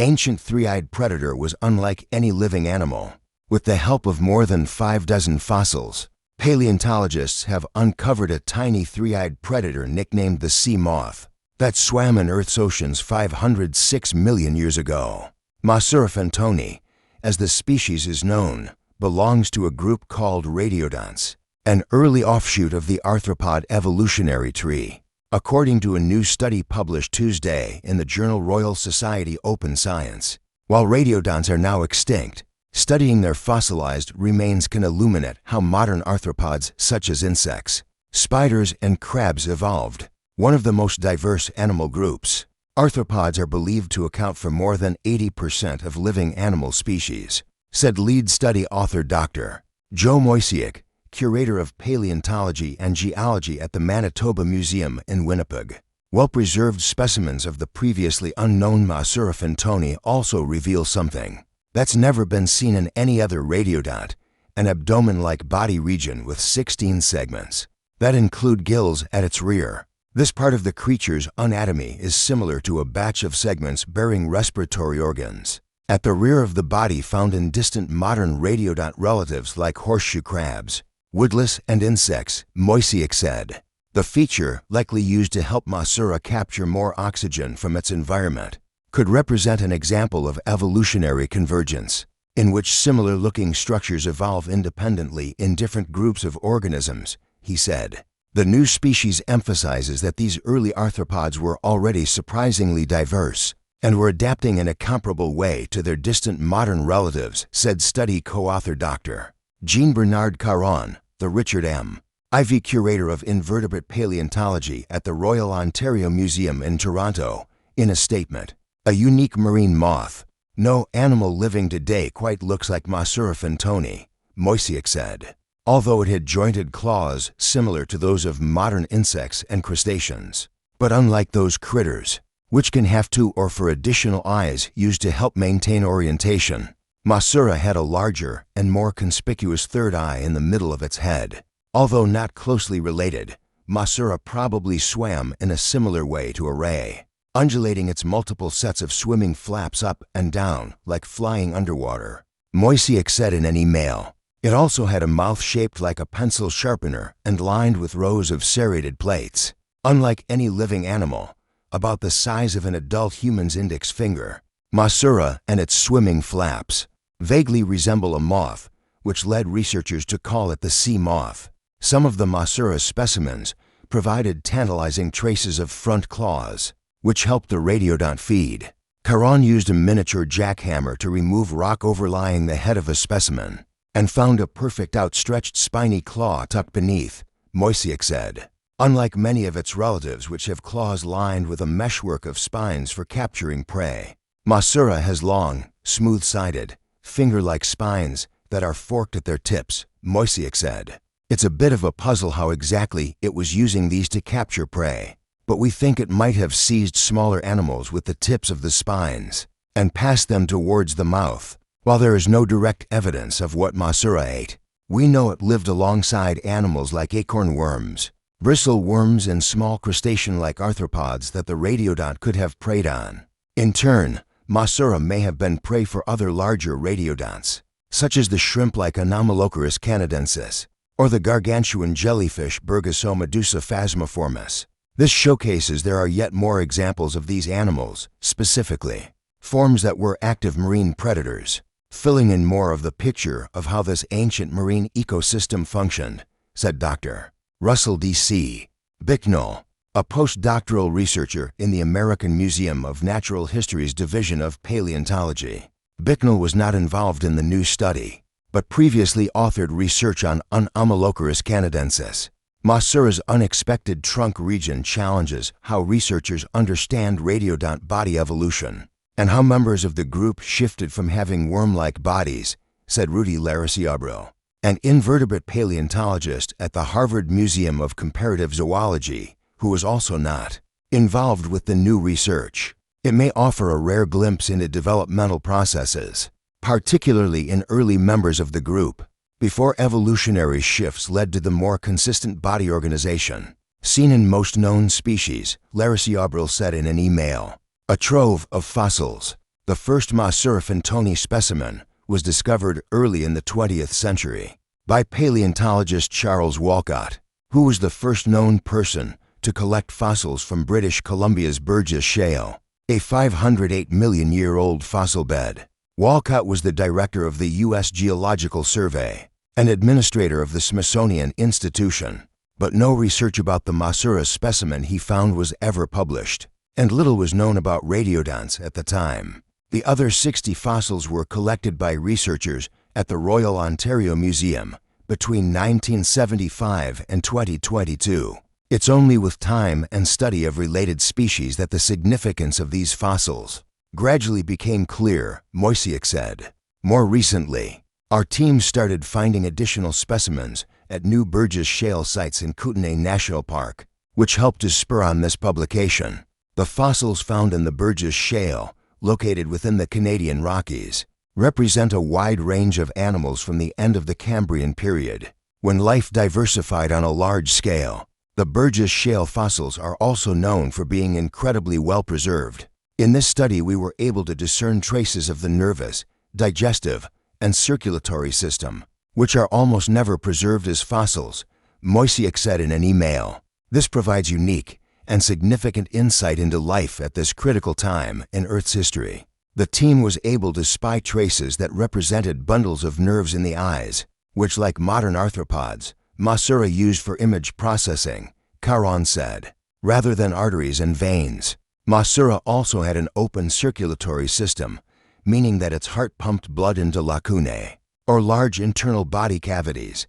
ancient three-eyed predator was unlike any living animal. With the help of more than 6 fossils, paleontologists have uncovered a tiny three-eyed predator nicknamed the sea moth that swam in Earth's oceans 506 million years ago. Mosura fentoni, as the species is known, belongs to a group called radiodonts, an early offshoot of the arthropod evolutionary tree, according to a new study published Tuesday in the journal Royal Society Open Science. While radiodonts are now extinct, studying their fossilized remains can illuminate how modern arthropods such as insects, spiders, and crabs evolved, one of the most diverse animal groups. Arthropods are believed to account for more than 80% of living animal species, said lead study author Dr. Joe Moysiuk, curator of paleontology and geology at the Manitoba Museum in Winnipeg. Well-preserved specimens of the previously unknown Mosura fentoni also reveal something that's never been seen in any other radiodont, an abdomen-like body region with 16 segments that include gills at its rear. This part of the creature's anatomy is similar to a batch of segments bearing respiratory organs at the rear of the body found in distant modern radiodont relatives like horseshoe crabs, woodlice, and insects, Moysiuk said. The feature, likely used to help Mosura capture more oxygen from its environment, could represent an example of evolutionary convergence, in which similar-looking structures evolve independently in different groups of organisms, he said. The new species emphasizes that these early arthropods were already surprisingly diverse and were adapting in a comparable way to their distant modern relatives, said study co-author Dr. Jean-Bernard Caron, the Richard M. Ivey Curator of Invertebrate Paleontology at the Royal Ontario Museum in Toronto, in a statement. A unique marine moth. No animal living today quite looks like Mosura fentoni, Moysiuk said, although it had jointed claws similar to those of modern insects and crustaceans. But unlike those critters, which can have 2 or 4 additional eyes used to help maintain orientation, Mosura had a larger and more conspicuous third eye in the middle of its head. Although not closely related, Mosura probably swam in a similar way to a ray, undulating its multiple sets of swimming flaps up and down like flying underwater. Moysiuk said in an email. It also had a mouth shaped like a pencil sharpener and lined with rows of serrated plates. Unlike any living animal, about the size of an adult human's index finger, Mosura and its swimming flaps vaguely resemble a moth, which led researchers to call it the sea moth. Some of the Mosura specimens provided tantalizing traces of front claws, which helped the radiodont feed. Caron used a miniature jackhammer to remove rock overlying the head of a specimen and found a perfect outstretched spiny claw tucked beneath, Moysiuk said. Unlike many of its relatives which have claws lined with a meshwork of spines for capturing prey, Mosura has long, smooth-sided, finger-like spines that are forked at their tips, Moysiuk said. It's a bit of a puzzle how exactly it was using these to capture prey, but we think it might have seized smaller animals with the tips of the spines and passed them towards the mouth. While there is no direct evidence of what Mosura ate, we know it lived alongside animals like acorn worms, bristle worms, and small crustacean-like arthropods that the radiodont could have preyed on. In turn, Mosura may have been prey for other larger radiodonts, such as the shrimp-like Anomalocaris canadensis or the gargantuan jellyfish Burgosomedusa phasmiformis. This showcases there are yet more examples of these animals, specifically forms that were active marine predators, filling in more of the picture of how this ancient marine ecosystem functioned, said Dr. Russell D.C. Bicknell, a postdoctoral researcher in the American Museum of Natural History's Division of Paleontology. Bicknell was not involved in the new study, but previously authored research on Anomalocaris canadensis. Mosura's unexpected trunk region challenges how researchers understand radiodont body evolution and how members of the group shifted from having worm-like bodies, said Rudy Lariciabro, an invertebrate paleontologist at the Harvard Museum of Comparative Zoology, who was also not involved with the new research. It may offer a rare glimpse into developmental processes, particularly in early members of the group, before evolutionary shifts led to the more consistent body organization seen in most known species, Lariciabro said in an email. A trove of fossils, The first Mosura fentoni specimen was discovered early in the 20th century by paleontologist Charles Walcott, who was the first known person to collect fossils from British Columbia's Burgess Shale, a 508-million-year-old fossil bed. Walcott was the director of the U.S. Geological Survey and administrator of the Smithsonian Institution, but no research about the Mosura specimen he found was ever published, and little was known about radiodonts at the time. The other 60 fossils were collected by researchers at the Royal Ontario Museum between 1975 and 2022. It's only with time and study of related species that the significance of these fossils gradually became clear, Moysiuk said. More recently, our team started finding additional specimens at new Burgess Shale sites in Kootenay National Park, which helped to spur on this publication. The fossils found in the Burgess Shale, located within the Canadian Rockies, represent a wide range of animals from the end of the Cambrian period, when life diversified on a large scale. The Burgess Shale fossils are also known for being incredibly well preserved. In this study, we were able to discern traces of the nervous, digestive, and circulatory system, which are almost never preserved as fossils, Moysiuk said in an email. This provides unique and significant insight into life at this critical time in Earth's history. The team was able to spy traces that represented bundles of nerves in the eyes, which, like modern arthropods, Mosura used for image processing, Caron said, rather than arteries and veins. Mosura also had an open circulatory system, meaning that its heart pumped blood into lacunae, or large internal body cavities.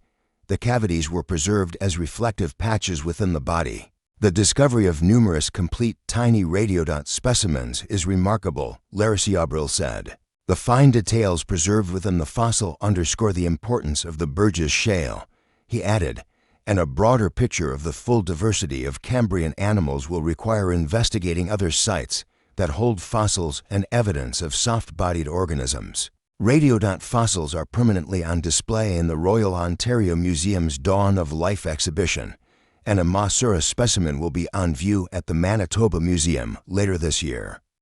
The cavities were preserved as reflective patches within the body. The discovery of numerous complete tiny radiodont specimens is remarkable, Larisiabril said. The fine details preserved within the fossil underscore the importance of the Burgess Shale, he added, and a broader picture of the full diversity of Cambrian animals will require investigating other sites that hold fossils and evidence of soft-bodied organisms. Radiodont fossils are permanently on display in the Royal Ontario Museum's Dawn of Life exhibition, and a Mosura specimen will be on view at the Manitoba Museum later this year.